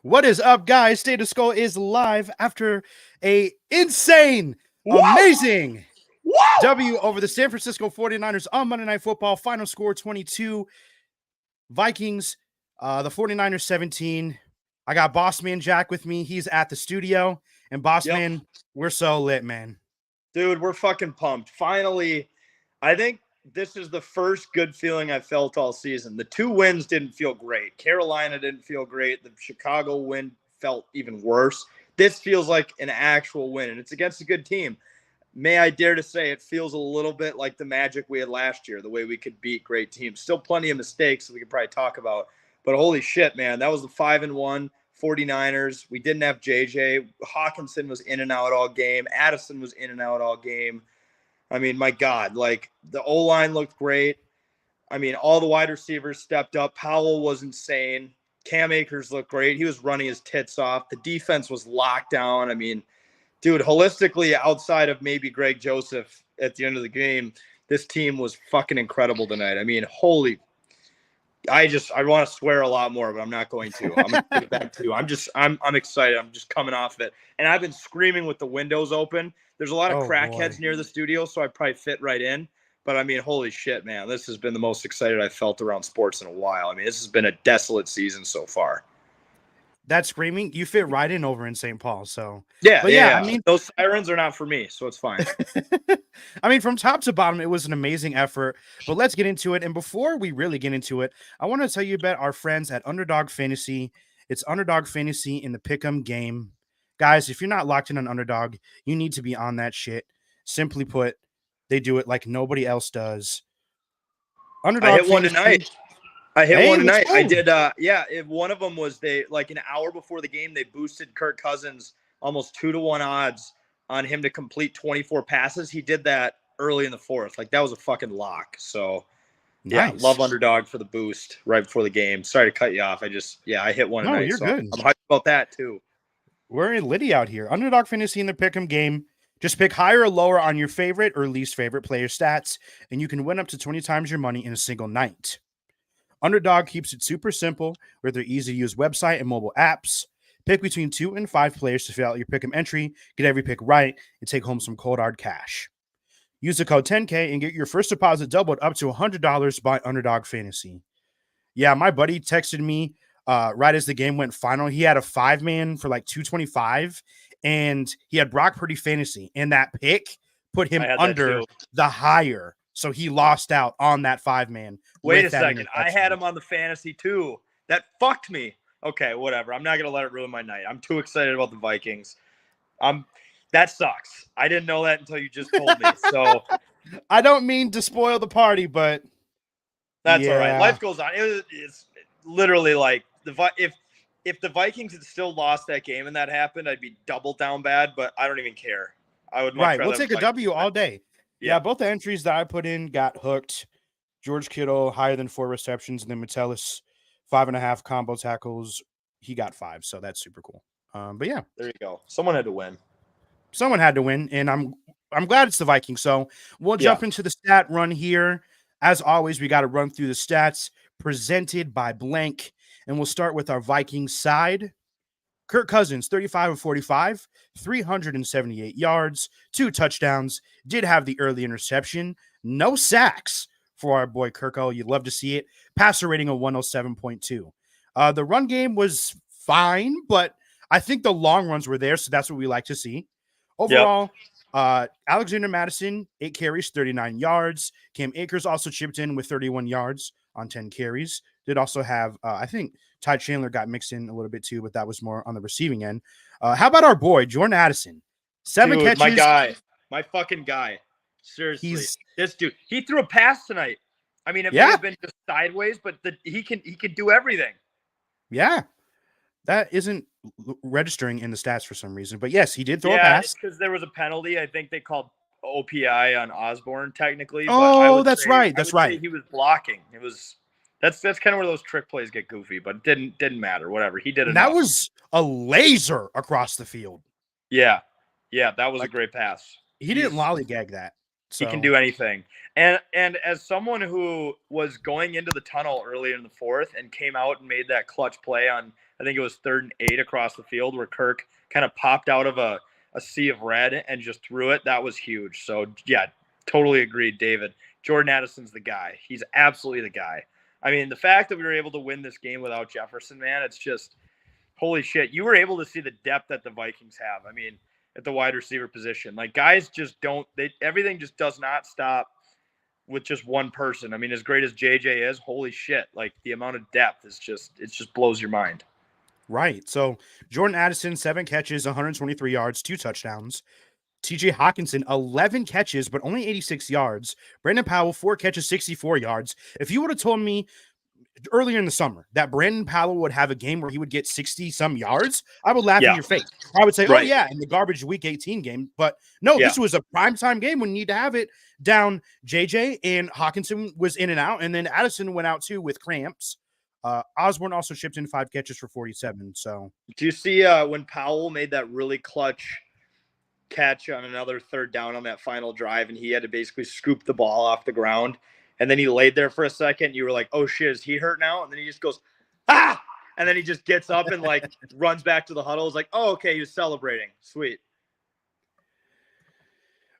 What is up, guys? State of Skol is live after a insane, Whoa! amazing Whoa! W over the San Francisco 49ers on Monday Night Football. Final score 22 Vikings, the 49ers 17. I got Boss Man Jack with me. He's at the studio. And Boss Yep. Man, we're so lit, man. Dude, we're fucking pumped. Finally, I think this is the first good feeling I felt all season. The 2 wins didn't feel great. Carolina didn't feel great. The Chicago win felt even worse. This feels like an actual win, and it's against a good team. May I dare to say it feels a little bit like the magic we had last year, the way we could beat great teams. Still plenty of mistakes that we could probably talk about. But holy shit, man, that was the 5-1 49ers. We didn't have JJ. Hawkinson was in and out all game. Addison was in and out all game. I mean, my God, like the O-line looked great. I mean, all the wide receivers stepped up. Powell was insane. Cam Akers looked great. He was running his tits off. The defense was locked down. I mean, dude, holistically, outside of maybe Greg Joseph at the end of the game, this team was fucking incredible tonight. I mean, holy, I want to swear a lot more, but I'm not going to. I'm going to get back to you. I'm excited. I'm just coming off of it. And I've been screaming with the windows open. There's a lot of crackheads near the studio, so I probably fit right in. But I mean, holy shit, man. This has been the most excited I've felt around sports in a while. I mean, this has been a desolate season so far. That screaming, you fit right in over in St. Paul. So yeah, I mean, those sirens are not for me, so it's fine. I mean, from top to bottom, it was an amazing effort. But let's get into it. And before we really get into it, I want to tell you about our friends at Underdog Fantasy. It's Underdog Fantasy in the Pick'em game. Guys, if you're not locked in on Underdog, you need to be on that shit. Simply put, they do it like nobody else does. Underdog I hit one tonight. I did. One of them was they like an hour before the game, they boosted Kirk Cousins almost 2-1 odds on him to complete 24 passes. He did that early in the fourth. Like that was a fucking lock. So yeah, nice. Love Underdog for the boost right before the game. Sorry to cut you off. I hit one tonight. You're so good. I'm hyped about that too. We're in Liddy out here. Underdog Fantasy in the Pick'em game. Just pick higher or lower on your favorite or least favorite player stats, and you can win up to 20 times your money in a single night. Underdog keeps it super simple with their easy-to-use website and mobile apps. Pick between 2 and 5 players to fill out your pick'em entry, get every pick right, and take home some cold hard cash. Use the code 10K and get your first deposit doubled up to $100 by Underdog Fantasy. Yeah, my buddy texted me right as the game went final. He had a 5-man for like 225, and he had Brock Purdy Fantasy, and that pick put him under the higher. So he lost out on that 5-man. Wait a second. I had him on the fantasy too. That fucked me. Okay, whatever. I'm not going to let it ruin my night. I'm too excited about the Vikings. That sucks. I didn't know that until you just told me. So I don't mean to spoil the party, but that's all right. Life goes on. It's literally like if the Vikings had still lost that game and that happened, I'd be double down bad, but I don't even care. I would much rather we'll take a W all day. Yeah, both the entries that I put in got hooked. George Kittle, higher than 4 receptions, and then Metellus, 5.5 combo tackles. He got 5, so that's super cool. But yeah. There you go. Someone had to win. And I'm glad it's the Vikings. So we'll jump into the stat run here. As always, we got to run through the stats presented by Blank, and we'll start with our Vikings side. Kirk Cousins, 35 of 45, 378 yards, 2 touchdowns, did have the early interception, no sacks for our boy Kirko. You'd love to see it. Passer rating of 107.2. The run game was fine, but I think the long runs were there, so that's what we like to see. Overall, Alexander Mattison, 8 carries, 39 yards. Cam Akers also chipped in with 31 yards on 10 carries. Did also have, I think, Ty Chandler got mixed in a little bit too, but that was more on the receiving end. How about our boy, Jordan Addison? 7 catches. My guy. My fucking guy. Seriously. This dude. He threw a pass tonight. I mean, it may have been just sideways, but he can do everything. Yeah. That isn't registering in the stats for some reason. But yes, he did throw a pass. Because there was a penalty. I think they called OPI on Osborne technically. Oh, that's right. That's right. He was blocking. It was that's kind of where those trick plays get goofy, but it didn't matter. Whatever. He did it. That was a laser across the field. Yeah. Yeah, that was a great pass. He didn't lollygag that. He can So do anything. And as someone who was going into the tunnel early in the fourth and came out and made that clutch play on, I think it was 3rd and 8 across the field where Kirk kind of popped out of a sea of red and just threw it. That was huge. So, yeah, totally agreed, David. Jordan Addison's the guy. He's absolutely the guy. I mean, the fact that we were able to win this game without Jefferson, man, it's just holy shit. You were able to see the depth that the Vikings have. I mean, at the wide receiver position. Like, guys just don't – everything just does not stop with just one person. I mean, as great as JJ is, holy shit. Like, the amount of depth is just – it just blows your mind. Right. So Jordan Addison, 7 catches, 123 yards, 2 touchdowns. TJ Hawkinson, 11 catches, but only 86 yards. Brandon Powell, 4 catches, 64 yards. If you would have told me earlier in the summer that Brandon Powell would have a game where he would get 60-some yards, I would laugh in your face. I would say, oh, yeah, in the garbage Week 18 game. But no, this was a primetime game when you need to have it down. JJ and Hawkinson was in and out, and then Addison went out too with cramps. Osborne also shipped in 5 catches for 47. So, do you see when Powell made that really clutch catch on another 3rd down on that final drive, and he had to basically scoop the ball off the ground, and then he laid there for a second? You were like, oh shit, is he hurt now? And then he just goes, ah, and then he just gets up and like runs back to the huddle. It's like, oh, okay, he was celebrating. Sweet.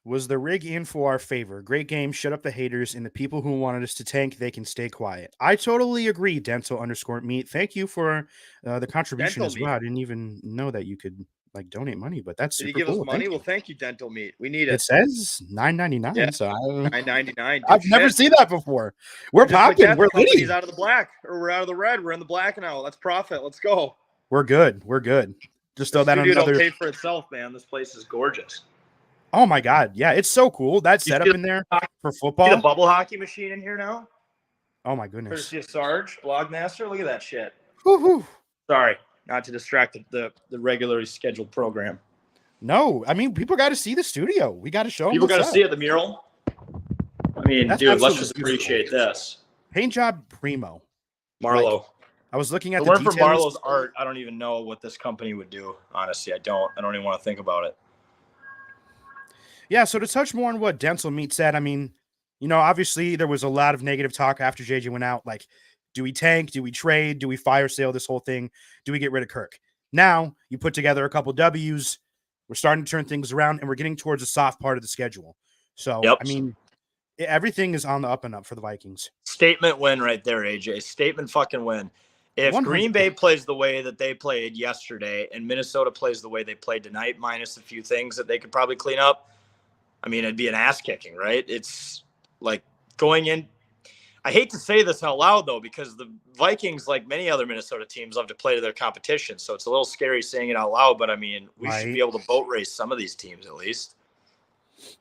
Was the rig in for our favor? Great game. Shut up the haters, and the people who wanted us to tank, they can stay quiet. I totally agree, Dental_meat. Thank you for the contribution as well. I didn't even know that you could like donate money, but that's super cool. Did he give us money? Well, thank you, Dental Meat. We need it. It says $9.99. Yeah, so $9.99. I've never seen that before. We're popping. We're company's out of the black, or we're out of the red. We're in the black now. Let's profit. Let's go. We're good. We're good. Just throw that on another. Don't pay for itself, man. This place is gorgeous. Oh my god, yeah, it's so cool. That setup in there for football. See the bubble hockey machine in here now. Oh my goodness. Courtesy of Sarge, Blogmaster. Look at that shit. Woo-hoo. Sorry, not to distract the regularly scheduled program. No, I mean people got to see the studio. We got to show them. People got to see it. The mural. I mean, dude, let's just appreciate this. Paint job primo. Marlo. Like, I was looking at the word for Marlo's art. I don't even know what this company would do. Honestly, I don't even want to think about it. Yeah, so to touch more on what Dental Meat said, I mean, you know, obviously there was a lot of negative talk after JJ went out. Like, do we tank? Do we trade? Do we fire sale this whole thing? Do we get rid of Kirk? Now, you put together a couple W's. We're starting to turn things around, and we're getting towards the soft part of the schedule. So, I mean, everything is on the up and up for the Vikings. Statement win right there, AJ. Statement fucking win. If 100%. Green Bay plays the way that they played yesterday and Minnesota plays the way they played tonight, minus a few things that they could probably clean up, I mean, it'd be an ass kicking, right? It's like going in. I hate to say this out loud, though, because the Vikings, like many other Minnesota teams, love to play to their competition. So it's a little scary saying it out loud, but I mean, we should be able to boat race some of these teams at least.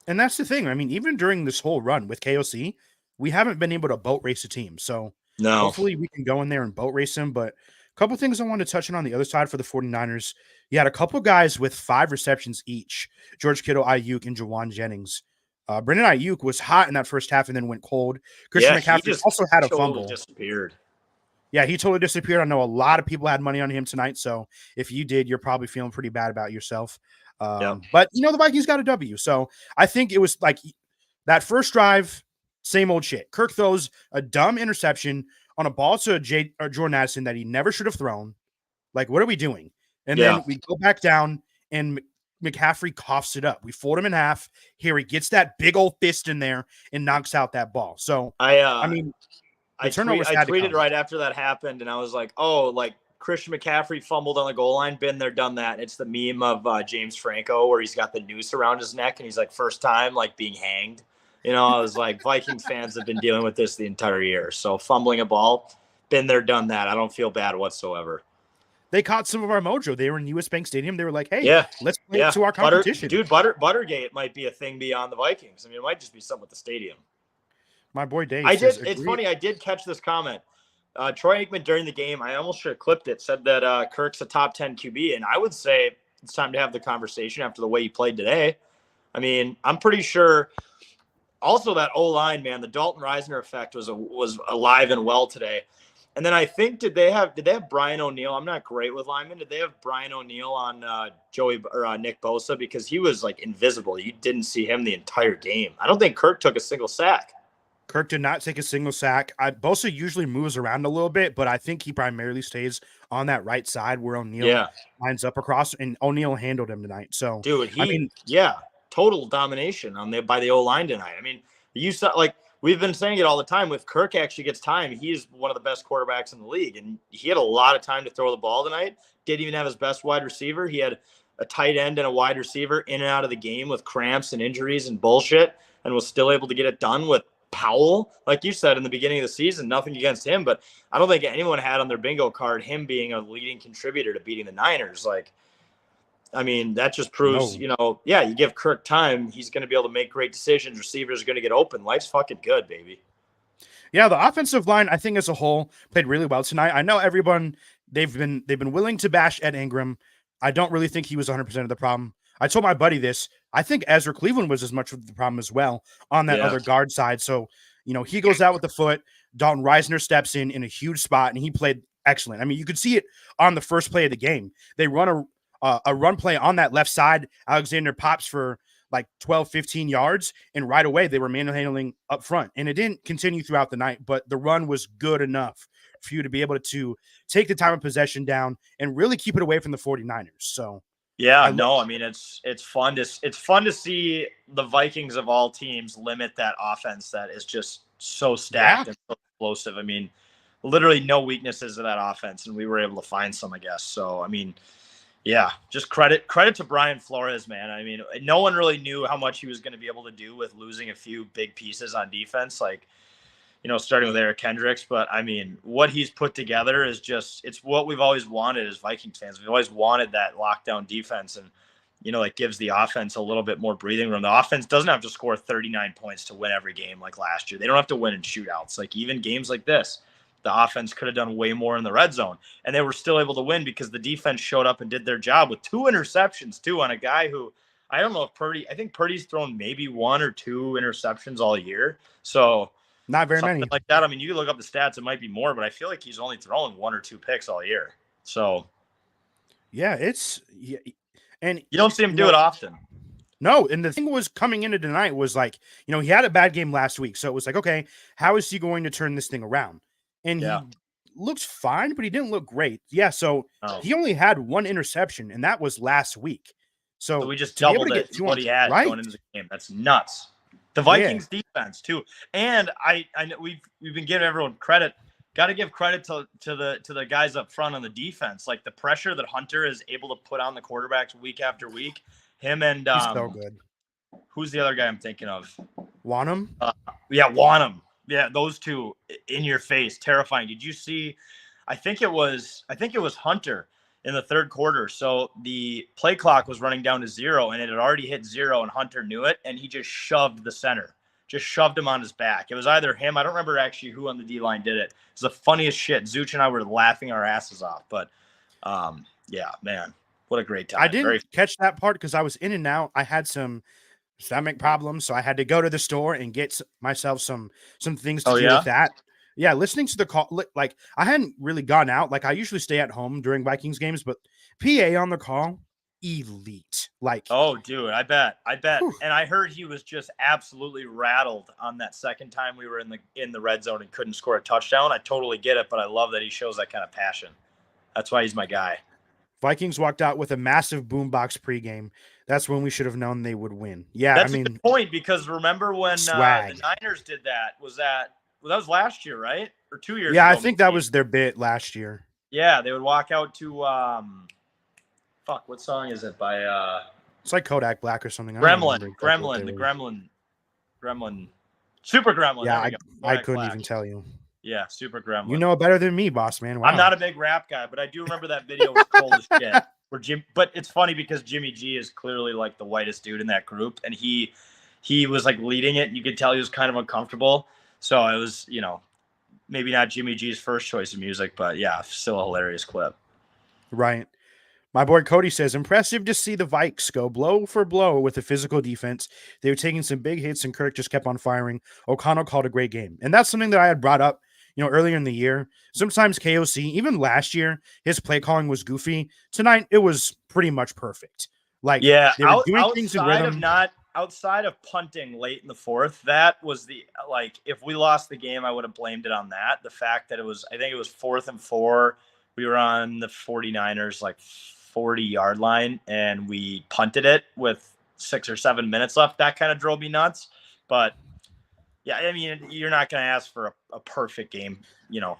And that's the thing. I mean, even during this whole run with KOC, we haven't been able to boat race a team. So hopefully we can go in there and boat race them. But a couple of things I wanted to touch on the other side for the 49ers. You had a couple guys with 5 receptions each, George Kittle, Ayuk, and Jawan Jennings. Brandon Ayuk was hot in that first half and then went cold. Christian McCaffrey also had a fumble. Disappeared. Yeah, he totally disappeared. I know a lot of people had money on him tonight, so if you did, you're probably feeling pretty bad about yourself. But, you know, the Vikings got a W. So I think it was like that first drive, same old shit. Kirk throws a dumb interception on a ball to Jordan Addison that he never should have thrown. Like, what are we doing? And then we go back down, and McCaffrey coughs it up. We fold him in half. Here he gets that big old fist in there and knocks out that ball. So, I mean, I tweeted right after that happened, and I was like, oh, like Christian McCaffrey fumbled on the goal line. Been there, done that. It's the meme of James Franco where he's got the noose around his neck, and he's like, first time, like being hanged. You know, I was like, Vikings fans have been dealing with this the entire year. So fumbling a ball, been there, done that. I don't feel bad whatsoever. They caught some of our mojo. They were in US Bank Stadium. They were like, hey, let's play it to our competition. Buttergate might be a thing beyond the Vikings. I mean, it might just be something with the stadium. My boy Dave It's funny. I did catch this comment. Troy Aikman during the game, I almost should have clipped it, said that Kirk's a top 10 QB. And I would say it's time to have the conversation after the way he played today. I mean, I'm pretty sure also that O-line, man, the Dalton Reisner effect was alive and well today. And then I think did they have Brian O'Neill? I'm not great with linemen. Did they have Brian O'Neill on Nick Bosa, because he was like invisible? You didn't see him the entire game. I don't think Kirk took a single sack. Kirk did not take a single sack. Bosa usually moves around a little bit, but I think he primarily stays on that right side where O'Neill lines up across, and O'Neill handled him tonight. So, dude, total domination by the O-line tonight. I mean, you saw, like, we've been saying it all the time. With Kirk actually gets time, he's one of the best quarterbacks in the league, and he had a lot of time to throw the ball tonight. Didn't even have his best wide receiver. He had a tight end and a wide receiver in and out of the game with cramps and injuries and bullshit, and was still able to get it done with Powell. Like you said in the beginning of the season, nothing against him, but I don't think anyone had on their bingo card him being a leading contributor to beating the Niners. Like, I mean, that just proves, you give Kirk time, he's going to be able to make great decisions. Receivers are going to get open. Life's fucking good, baby. Yeah, the offensive line, I think as a whole, played really well tonight. I know everyone, they've been willing to bash Ed Ingram. I don't really think he was 100% of the problem. I told my buddy this. I think Ezra Cleveland was as much of the problem as well on that other guard side. So, he goes out with the foot. Dalton Reisner steps in a huge spot, and he played excellent. I mean, you could see it on the first play of the game. They run a run play on that left side. Alexander pops for like 12, 15 yards, and right away they were manhandling up front. And it didn't continue throughout the night, but the run was good enough for you to be able to take the time of possession down and really keep it away from the 49ers. So, I mean, it's fun to see the Vikings of all teams limit that offense that is just so stacked and so explosive. I mean, literally no weaknesses in that offense, and we were able to find some, I guess. So, I mean, just credit to Brian Flores, man. I mean, no one really knew how much he was going to be able to do with losing a few big pieces on defense, like, starting with Eric Kendricks. But I mean, what he's put together is it's what we've always wanted as Vikings fans. We've always wanted that lockdown defense, and, it gives the offense a little bit more breathing room. The offense doesn't have to score 39 points to win every game like last year. They don't have to win in shootouts. Like, even games like this, the offense could have done way more in the red zone, and they were still able to win because the defense showed up and did their job with 2 interceptions too, on a guy who, I don't know if I think Purdy's thrown maybe 1 or 2 interceptions all year. So not very many like that. I mean, you look up the stats, it might be more, but I feel like he's only thrown 1 or 2 picks all year. So and you don't see him do it often. No, and the thing was, coming into tonight was like, he had a bad game last week, so it was like, okay, how is he going to turn this thing around? And he looked fine, but he didn't look great. Yeah, so he only had 1 interception, and that was last week. So we just doubled what he had going into the game. That's nuts. The Vikings defense too, and I know we've been giving everyone credit. Got to give credit to the guys up front on the defense, like the pressure that Hunter is able to put on the quarterbacks week after week. Him and he's so good. Who's the other guy I'm thinking of? Wanham. Wanham. Yeah, those two in your face, terrifying. Did you see? I think it was Hunter in the third quarter. So the play clock was running down to 0, and it had already hit 0, and Hunter knew it, and he just shoved the center, just shoved him on his back. It was either him. I don't remember actually who on the D-line did it. It's the funniest shit. Zuch and I were laughing our asses off. But man, what a great time. I didn't catch that part because I was in and out. I had some stomach problems, so I had to go to the store and get myself some things to do with that. Yeah, listening to the call, like, I hadn't really gone out. Like, I usually stay at home during Vikings games, but PA on the call, elite. Like, oh, dude, I bet. Whew. And I heard he was just absolutely rattled on that second time we were in the red zone and couldn't score a touchdown. I totally get it, but I love that he shows that kind of passion. That's why he's my guy. Vikings walked out with a massive boombox pregame. That's when we should have known they would win. Yeah, that's a good point, because remember when the Niners did that? That was last year, right? Or 2 years ago? Yeah, I think that was their bit last year. Yeah, they would walk out to what song is it by it's like Kodak Black or something. Gremlin, Super Gremlin. Yeah, I couldn't even tell you. Yeah, Super Gremlin. You know it better than me, boss man. Wow. I'm not a big rap guy, but I do remember that video was cold as shit. But it's funny because Jimmy G is clearly like the whitest dude in that group, and he was like leading it. You could tell he was kind of uncomfortable. So it was, maybe not Jimmy G's first choice of music, but yeah, still a hilarious clip. Right. My boy Cody says, impressive to see the Vikes go blow for blow with the physical defense. They were taking some big hits, and Kirk just kept on firing. O'Connell called a great game. And that's something that I had brought up earlier in the year, sometimes KOC, even last year, his play calling was goofy. Tonight, it was pretty much perfect. Like, Yeah, they were doing things in rhythm. Outside of punting late in the fourth, that was if we lost the game, I would have blamed it on that. The fact that I think it was 4th and 4. We were on the 49ers 40-yard line and we punted it with 6 or 7 minutes left. That kind of drove me nuts. But yeah, I mean, you're not going to ask for a perfect game,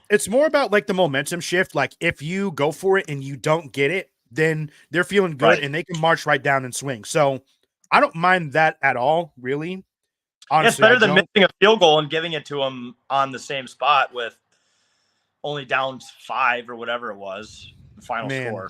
It's more about the momentum shift. Like, if you go for it and you don't get it, then they're feeling good Right. and they can march right down and swing. So I don't mind that at all, really. Honestly, it's better than missing a field goal and giving it to them on the same spot with only down 5 or whatever it was, the final score.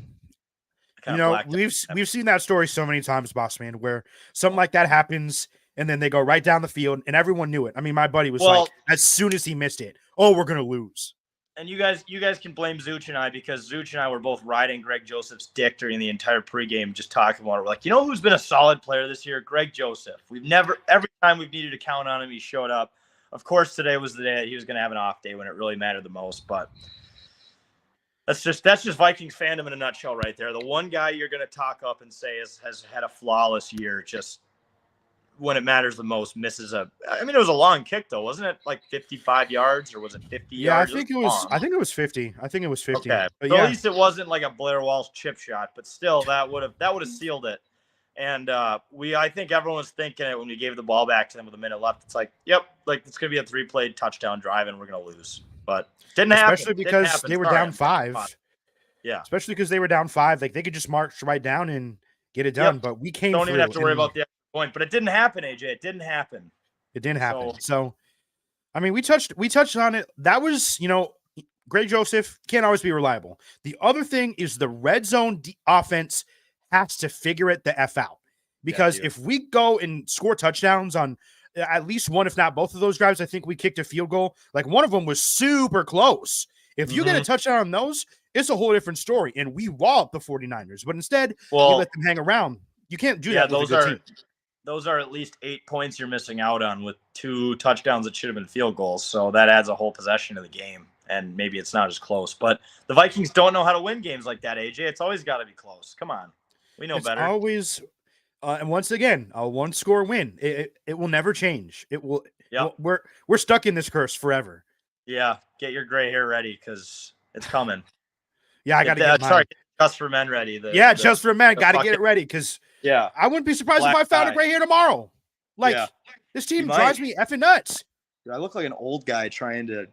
We've seen that story so many times, boss man, where something like that happens and then they go right down the field and everyone knew it. I mean, my buddy was as soon as he missed it, oh, we're going to lose. And you guys can blame Zuch and I, because Zuch and I were both riding Greg Joseph's dick during the entire pregame, just talking about it. We're like, who's been a solid player this year? Greg Joseph. Every time we've needed to count on him, he showed up. Of course, today was the day that he was going to have an off day when it really mattered the most. But that's just Vikings fandom in a nutshell right there. The one guy you're going to talk up and say has had a flawless year, just when it matters the most, misses it was a long kick though, wasn't it? 55 yards, or was it 50 yards? I think it was 50. I think it was 50. Okay. But so at least it wasn't like a Blair Walsh chip shot, but still that would have sealed it. And I think everyone was thinking it when we gave the ball back to them with a minute left. It's it's gonna be a 3-play touchdown drive and we're gonna lose. But didn't happen. Especially because they were down 5. Yeah. Especially because they were down 5. They could just march right down and get it done. Yep. But we came. Don't even have to worry about the point, but it didn't happen, AJ. It didn't happen. So, I mean, we touched on it. That was, Greg Joseph can't always be reliable. The other thing is the red zone offense has to figure it the F out, because if we go and score touchdowns on at least one, if not both of those drives, I think we kicked a field goal. One of them was super close. If you get a touchdown on those, it's a whole different story. And we walloped the 49ers, but instead we let them hang around. You can't do that with a good team. Those are at least 8 points you're missing out on with 2 touchdowns that should have been field goals. So that adds a whole possession to the game, and maybe it's not as close. But the Vikings don't know how to win games like that, AJ. It's always got to be close. Come on. We know better. Always, and once again, a 1-score win. It will never change. It will. Yep. We're stuck in this curse forever. Yeah, get your gray hair ready because it's coming. Yeah, I got to get mine. Sorry, Just for Men ready. Just for Men. Got to get it ready because I wouldn't be surprised if I found a gray hair tomorrow. This team drives me effing nuts. Dude, I look like an old guy trying to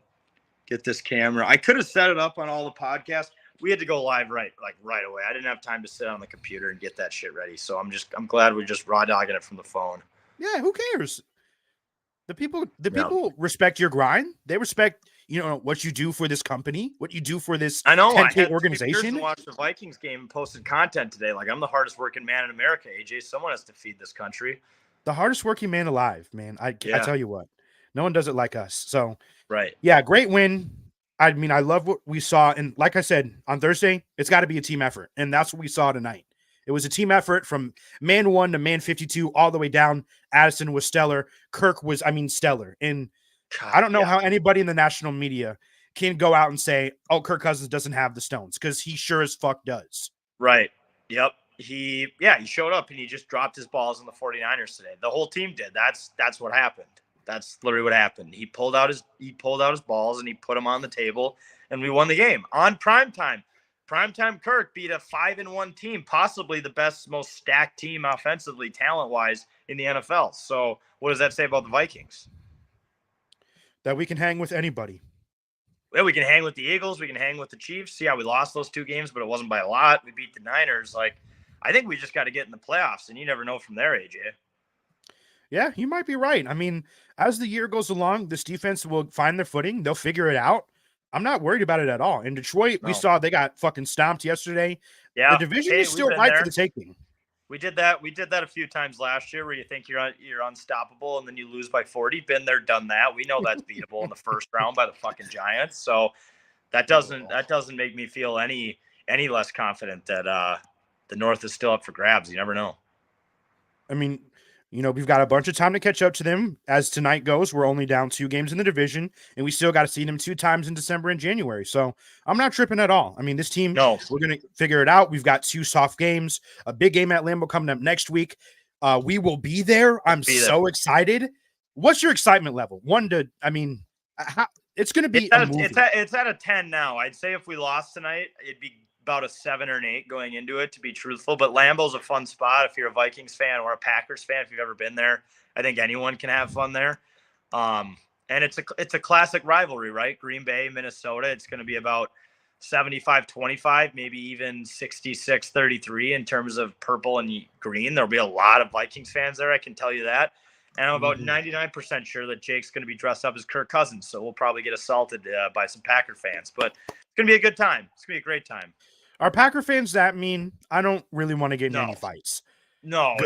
get this camera. I could have set it up on all the podcasts. We had to go live right away. I didn't have time to sit on the computer and get that shit ready. So I'm glad we're just raw dogging it from the phone. Yeah, who cares? The people respect your grind. They respect, what you do for this company, what you do for this 10K organization. I watched the Vikings game and posted content today. I'm the hardest working man in America, AJ. Someone has to feed this country. The hardest working man alive, man. I tell you what, no one does it like us. So, right. Yeah, great win. I mean, I love what we saw. And like I said, on Thursday, it's got to be a team effort. And that's what we saw tonight. It was a team effort from man 1 to man 52, all the way down. Addison was stellar. Kirk was, stellar. And I don't know how anybody in the national media can go out and say, oh, Kirk Cousins doesn't have the stones, because he sure as fuck does. Right. Yep. He showed up and he just dropped his balls on the 49ers today. The whole team did. That's what happened. That's literally what happened. He pulled out his balls and he put them on the table, and we won the game on primetime. Primetime Kirk beat a 5-1 team, possibly the best, most stacked team offensively, talent-wise in the NFL. So what does that say about the Vikings? That we can hang with anybody. Yeah, we can hang with the Eagles. We can hang with the Chiefs. Yeah, we lost those 2 games, but it wasn't by a lot. We beat the Niners. I think we just got to get in the playoffs, and you never know from there, AJ. Yeah, you might be right. I mean, as the year goes along, this defense will find their footing. They'll figure it out. I'm not worried about it at all. In Detroit, we saw they got fucking stomped yesterday. Yeah, the division is still right for the taking. We did that. We did that a few times last year, where you think you're unstoppable, and then you lose by 40. Been there, done that. We know that's beatable in the first round by the fucking Giants. So that doesn't make me feel any less confident that the North is still up for grabs. You never know. I mean, we've got a bunch of time to catch up to them. As tonight goes, we're only down 2 games in the division, and we still got to see them 2 times in December and January. So I'm not tripping at all. I mean, this team, we're going to figure it out. We've got 2 soft games, a big game at Lambeau coming up next week. We will be there. I'm so excited. What's your excitement level? It's going to be a movie. It's at a 10 now. I'd say if we lost tonight, it'd be about a 7 or an 8 going into it, to be truthful. But Lambeau's a fun spot if you're a Vikings fan or a Packers fan. If you've ever been there, I think anyone can have fun there. And it's a classic rivalry, right? Green Bay, Minnesota. It's going to be about 75-25, maybe even 66-33 in terms of purple and green. There'll be a lot of Vikings fans there, I can tell you that. And I'm about 99% sure that Jake's going to be dressed up as Kirk Cousins, so we'll probably get assaulted by some Packer fans. But it's going to be a good time. It's going to be a great time. Are Packer fans that mean? I don't really want to get in any fights. No.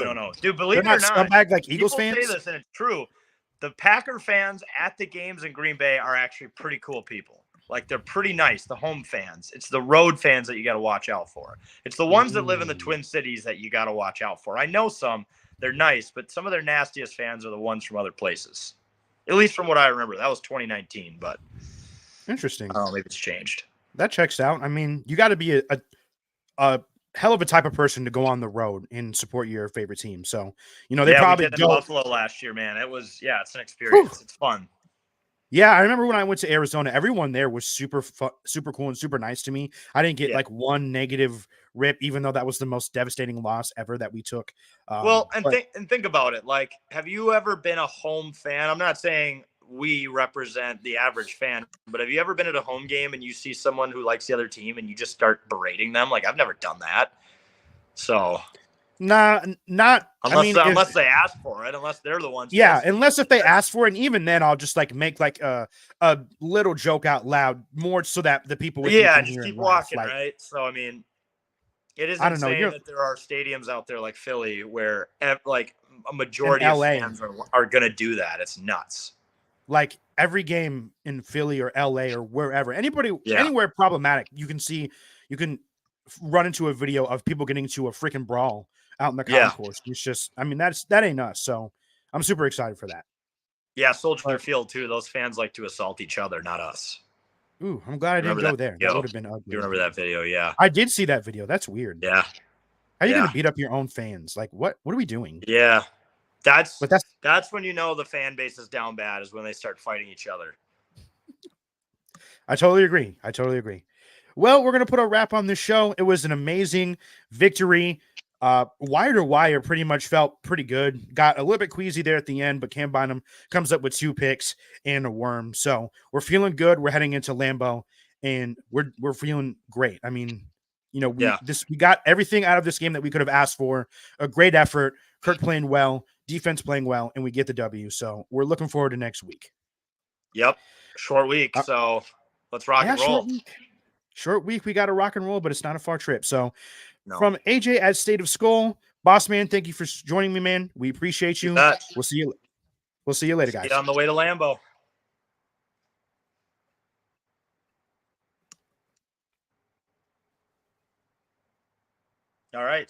Dude, believe it or not, scumbag like Eagles fans say this, and it's true. The Packer fans at the games in Green Bay are actually pretty cool people. Like, they're pretty nice, the home fans. It's the road fans that you got to watch out for. It's the ones that live in the Twin Cities that you got to watch out for. I know some. They're nice, but some of their nastiest fans are the ones from other places. At least from what I remember. That was 2019, but interesting. Oh, maybe it's changed. That checks out. I mean, you got to be a hell of a type of person to go on the road and support your favorite team. So, they probably we did in Buffalo last year, man. It's an experience. Whew. It's fun. Yeah, I remember when I went to Arizona, everyone there was super cool and super nice to me. I didn't get like one negative rip, even though that was the most devastating loss ever that we took. Think about it. Like, have you ever been a home fan? I'm not saying we represent the average fan, but have you ever been at a home game and you see someone who likes the other team and you just start berating them? Like, I've never done that. So not unless they ask for it, unless they're the ones. Yeah, unless if they ask for it, and even then, I'll just like make like a little joke out loud, more so that the people with me can just hear keep and laugh. walking, right? So I mean, it is I don't know, insane that there are stadiums out there like Philly where like a majority of fans are going to do that. It's nuts. Like every game in Philly or LA or wherever, anywhere problematic, you can run into a video of people getting into a freaking brawl out in the concourse. It's just, I mean, that ain't us. So I'm super excited for that. Yeah, Soldier Field too. Those fans like to assault each other, not us. Ooh, I'm glad I didn't go there. That would have been ugly. You remember that video? Yeah, I did see that video. That's weird. Yeah. How are you gonna beat up your own fans? Like, what are we doing? Yeah, that's when the fan base is down bad, is when they start fighting each other. I totally agree. Well, we're going to put a wrap on this show. It was an amazing victory. Wire to wire pretty much felt pretty good. Got a little bit queasy there at the end, but Cam Bynum comes up with 2 picks and a worm. So we're feeling good. We're heading into Lambeau, and we're feeling great. I mean, we got everything out of this game that we could have asked for. A great effort. Kirk playing well, defense playing well, and we get the W. So we're looking forward to next week. Yep. Short week. So let's rock and roll. Short week, we got to rock and roll, but it's not a far trip. So from AJ at State of Skol, boss man, thank you for joining me, man. We appreciate you. We'll see you later, guys. Get on the way to Lambeau. All right.